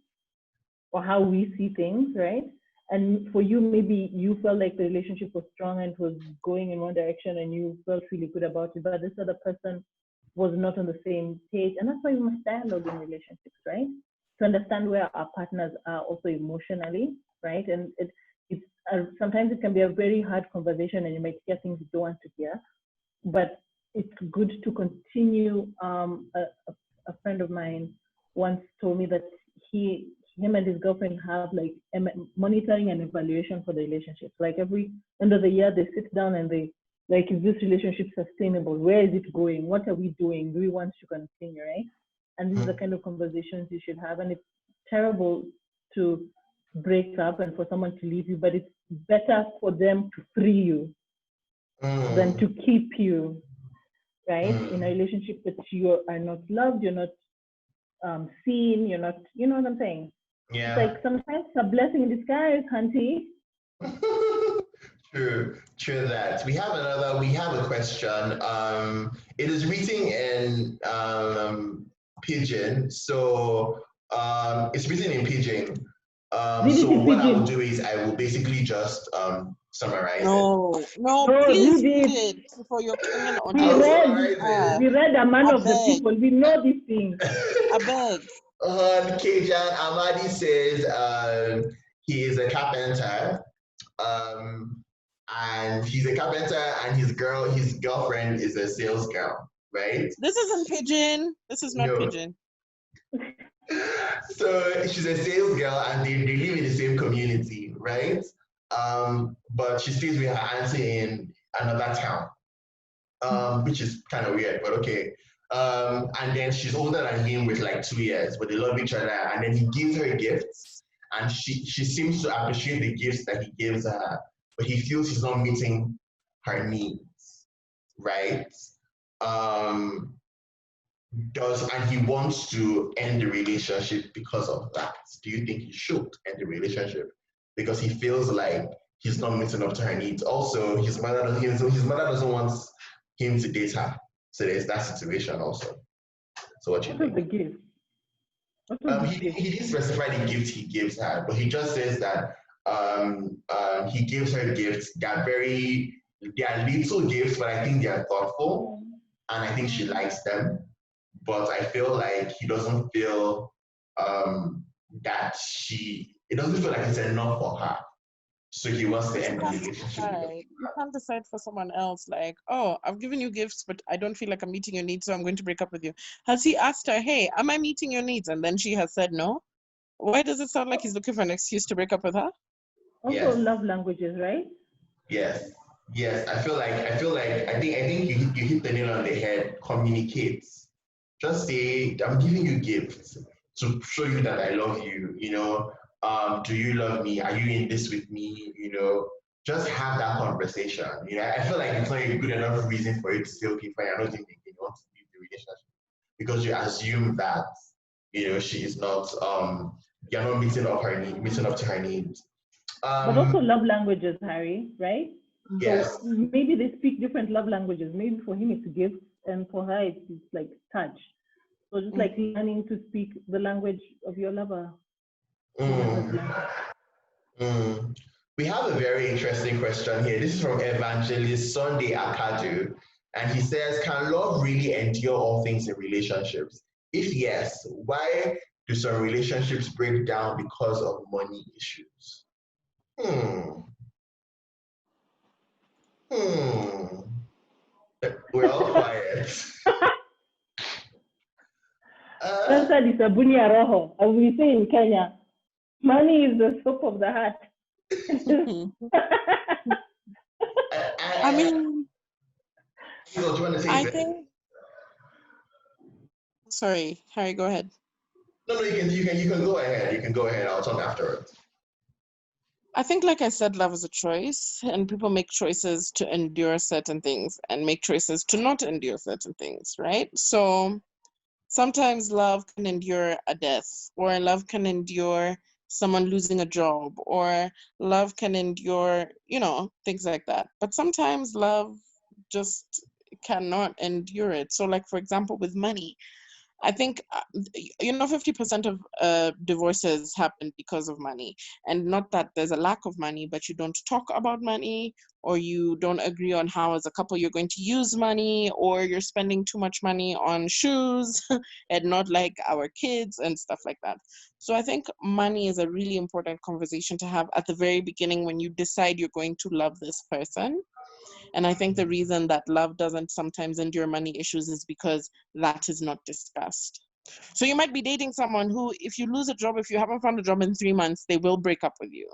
or how we see things, right? And for you, maybe you felt like the relationship was strong and was going in one direction and you felt really good about it, but this other person was not on the same page. And that's why we must dialogue in relationships, right? To understand where our partners are also emotionally, right? And sometimes it can be a very hard conversation and you might hear things you don't want to hear, but it's good to continue. A friend of mine once told me that him and his girlfriend have monitoring and evaluation for the relationship. Like every end of the year, they sit down and they is this relationship sustainable? Where is it going? What are we doing? Do we want to continue, right? And these are the kind of conversations you should have. And it's terrible to break up and for someone to leave you, but it's better for them to free you than to keep you, right? In a relationship that you are not loved, you're not seen, you're not, you know what I'm saying?
Yeah.
It's like sometimes a blessing in disguise, hunty.
True that. We have a question. It is written in Pidgin. So it's written in Pidgin. So what I will do is I will basically just summarize it.
No, please read it for your Kenyan audience.
We read a man of the people. We know these things.
I beg.
Kajan Amadi says he is a carpenter. And he's a carpenter, and his girlfriend is a sales girl, right?
This isn't Pidgin. This is not Pidgin.
So she's a sales girl, and they live in the same community, right? But she stays with her auntie in another town, which is kind of weird, but okay. And then she's older than him with like 2 years, but they love each other. And then he gives her gifts, and she seems to appreciate the gifts that he gives her, but he feels he's not meeting her needs, right? And he wants to end the relationship because of that. Do you think he should end the relationship because he feels like he's not meeting up to her needs? Also, his mother doesn't want him to date her, so there's that situation also. So what you think?
What is the gift?
He didn't specify the gift he gives her, but he just says that he gives her gifts. They are little gifts, but I think they are thoughtful, and I think she likes them. But I feel like he doesn't feel it doesn't feel like it's enough for her. So he wants to end the relationship.
You can't decide for someone else, like, oh, I've given you gifts, but I don't feel like I'm meeting your needs, so I'm going to break up with you. Has he asked her, hey, am I meeting your needs? And then she has said no? Why does it sound like he's looking for an excuse to break up with her?
Also, love languages, right?
Yes. I think you hit the nail on the head. Communicate. Just say, I'm giving you gifts to show you that I love you. You know, do you love me? Are you in this with me? You know, just have that conversation. You know, I feel like it's not a good enough reason for you to say, okay, fine, I don't think you want to leave the relationship because you assume that, you know, she is not you're not meeting up to her needs.
But also love languages, Harry, right?
Yes.
So maybe they speak different love languages. Maybe for him it's gifts, and for her it's like touch. So just like learning to speak the language of your lover.
We have a very interesting question here. This is from Evangelist Sunday Akadu, and he says, can love really endure all things in relationships? If yes, why do some relationships break down because of money issues? We're all quiet.
Answer is Abunia Roho, as we say in Kenya. Money is the soap of the heart.
I mean,
I think.
Sorry, Harry, go ahead.
No, you can go ahead. You can go ahead. I'll talk afterwards.
I think, like I said, love is a choice, and people make choices to endure certain things and make choices to not endure certain things, right? So sometimes love can endure a death, or love can endure someone losing a job, or love can endure, you know, things like that. But sometimes love just cannot endure it. So, like, for example, with money, I think, 50% of divorces happen because of money. And not that there's a lack of money, but you don't talk about money, or you don't agree on how as a couple you're going to use money, or you're spending too much money on shoes and not like our kids and stuff like that. So I think money is a really important conversation to have at the very beginning when you decide you're going to love this person. And I think the reason that love doesn't sometimes endure money issues is because that is not discussed. So you might be dating someone who, if you lose a job, if you haven't found a job in 3 months, they will break up with you.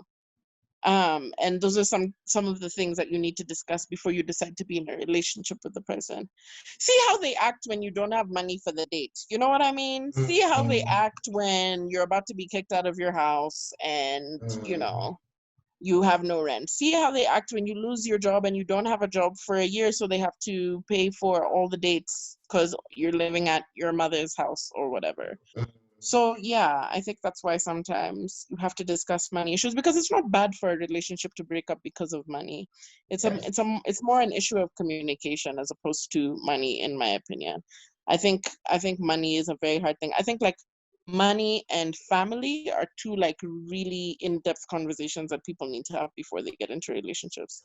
And those are some of the things that you need to discuss before you decide to be in a relationship with the person. See how they act when you don't have money for the date. You know what I mean? See how they act when you're about to be kicked out of your house and, you know, you have no rent. See how they act when you lose your job and you don't have a job for a year, so they have to pay for all the dates because you're living at your mother's house or whatever. So yeah, I think that's why sometimes you have to discuss money issues, because it's not bad for a relationship to break up because of money. It's more an issue of communication as opposed to money, in my opinion. I think money is a very hard thing. I think like money and family are two like really in-depth conversations that people need to have before they get into relationships.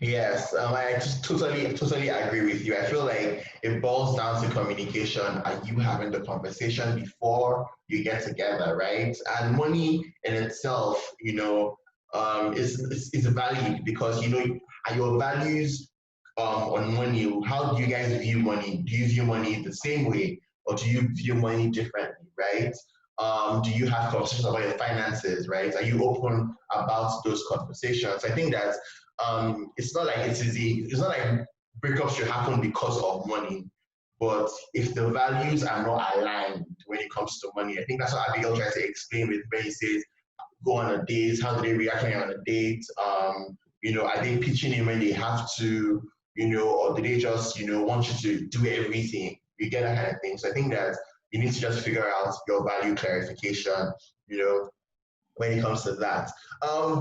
Yes, I just totally agree with you. I feel like it boils down to communication. Are you having the conversation before you get together, right? And money in itself, is valid because are your values on money. How do you guys view money? Do you view money the same way, or do you view money differently, right? Do you have conversations about your finances, right? Are you open about those conversations? I think that it's not like it's easy. It's not like breakups should happen because of money. But if the values are not aligned when it comes to money, I think that's what Abigail tries to explain with when he says, go on a date, how do they react when you're on a date? Are they pitching in when they have to, or do they just, want you to do everything? You get that kind of thing. So I think that you need to just figure out your value clarification, when it comes to that.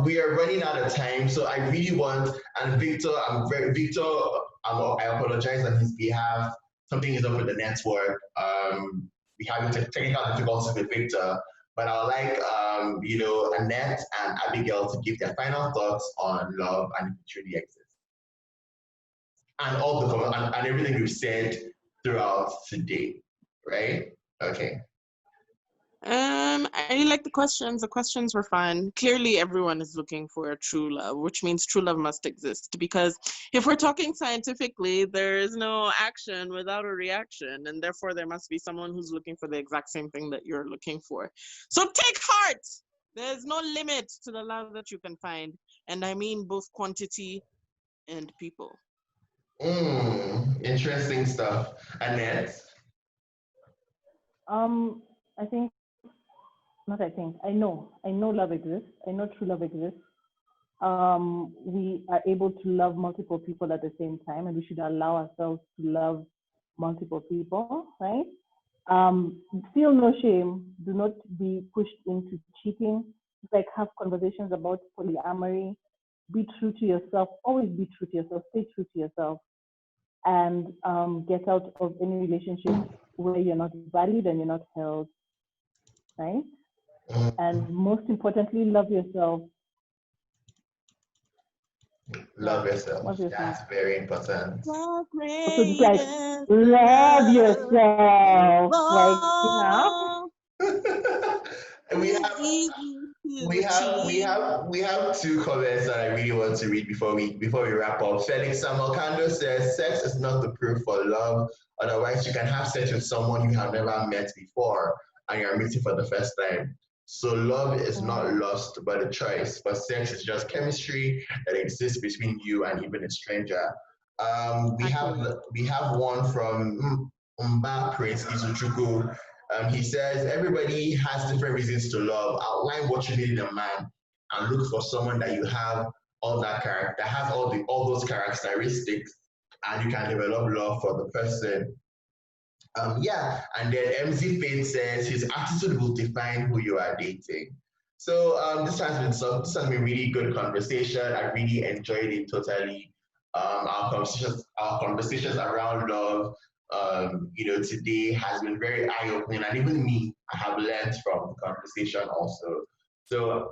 We are running out of time, so I really want, and Victor, I apologize on his behalf. Something is up with the network. We having technical difficulties with Victor, but I would like, Annette and Abigail to give their final thoughts on love and if it truly exists, and all and everything we've said throughout today, right? Okay.
I really like the questions. The questions were fun. Clearly, everyone is looking for a true love, which means true love must exist. Because if we're talking scientifically, there is no action without a reaction. And therefore, there must be someone who's looking for the exact same thing that you're looking for. So take heart. There's no limit to the love that you can find. And I mean both quantity and people.
Interesting stuff. Annette?
I think, not I think, I know love exists. I know true love exists. We are able to love multiple people at the same time, and we should allow ourselves to love multiple people, right? Feel no shame. Do not be pushed into cheating. Like, have conversations about polyamory. Be true to yourself. Always be true to yourself. Stay true to yourself, and get out of any relationship where you're not valued and you're not held, right? And most importantly, love yourself.
Love yourself. That's very important.
Also, just like love yourself, like
we have two comments that I really want to read before we wrap up. Felix Samuel Kando says, "Sex is not the proof for love. Otherwise, you can have sex with someone you have never met before, and you're meeting for the first time. So love is not lust, but a choice. But sex is just chemistry that exists between you and even a stranger." We have one from Mba Prince Izuchuku. He says, everybody has different reasons to love. Outline what you need in a man and look for someone that you have all that character, that has all those characteristics, and you can develop love for the person. And then MZ Faith says his attitude will define who you are dating. So this has been really good conversation. I really enjoyed it totally. Our conversations around love, today has been very eye-opening, and even me, I have learned from the conversation also. So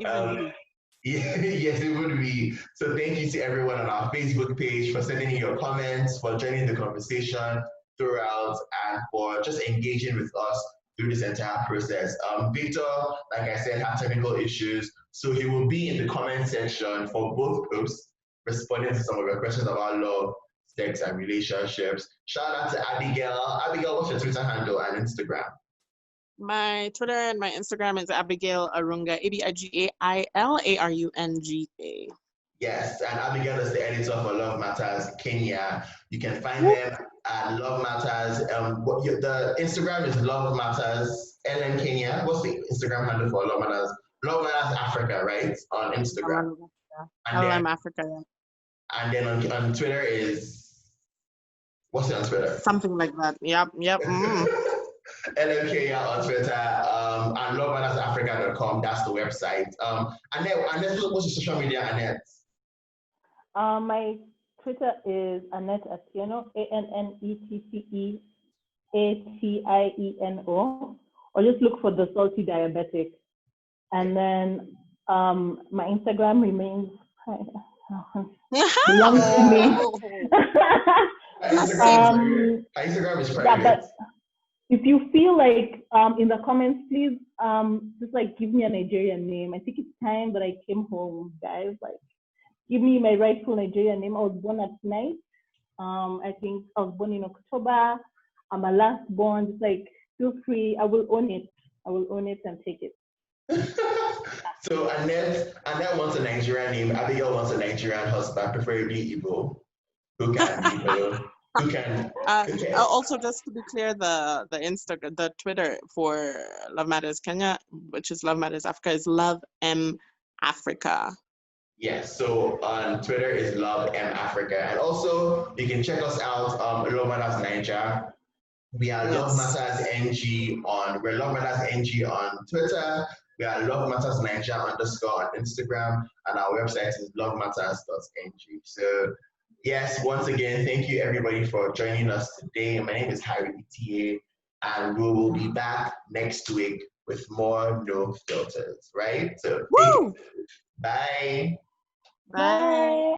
yes, it would be. So thank you to everyone on our Facebook page for sending in your comments, for joining the conversation throughout, and for just engaging with us through this entire process. Victor, like I said, had technical issues, so he will be in the comment section for both groups, responding to some of your questions about love, sex, and relationships. Shout out to Abigail. Abigail, what's your Twitter handle and Instagram?
My Twitter and my Instagram is Abigail Arunga, ABIGAILARUNGA.
Yes, and Abigail is the editor for Love Matters Kenya. You can find them at Love Matters. The Instagram is Love Matters LM Kenya. What's the Instagram handle for Love Matters? Love Matters Africa, right? On Instagram.
LM Africa.
And then on Twitter is, what's it on Twitter?
Something like that. Yep.
LM Kenya on Twitter, and lovemattersafrica.com. That's the website. Annette, what's your social media, Annette?
My Twitter is Annette Atieno, ANNETTEATIENO, or just look for the salty diabetic. And then my Instagram remains belongs to me.
Instagram is private.
Yeah, but if you feel like in the comments, please just like give me a Nigerian name. I think it's time that I came home, guys. Like, give me my rightful Nigerian name. I was born at night. I think I was born in October. I'm a last born. Just like, feel free. I will own it. I will own it and take it.
So Annette wants a Nigerian name. Abigail wants a Nigerian husband, preferably Igbo. Who can?
Also, just to be clear, the Twitter for Love Matters Kenya, which is Love Matters Africa, is Love M Africa.
Yes, so on Twitter is Love M Africa, and also you can check us out. Love Matters Naija. We are Love Matters NG we're Love Matters NG on Twitter. We are Love Matters Naija _ on Instagram, and our website is lovematters.ng. So yes, once again, thank you everybody for joining us today. My name is Harry ETA, and we will be back next week with more No Filters, right? So
Woo!
bye.
Bye.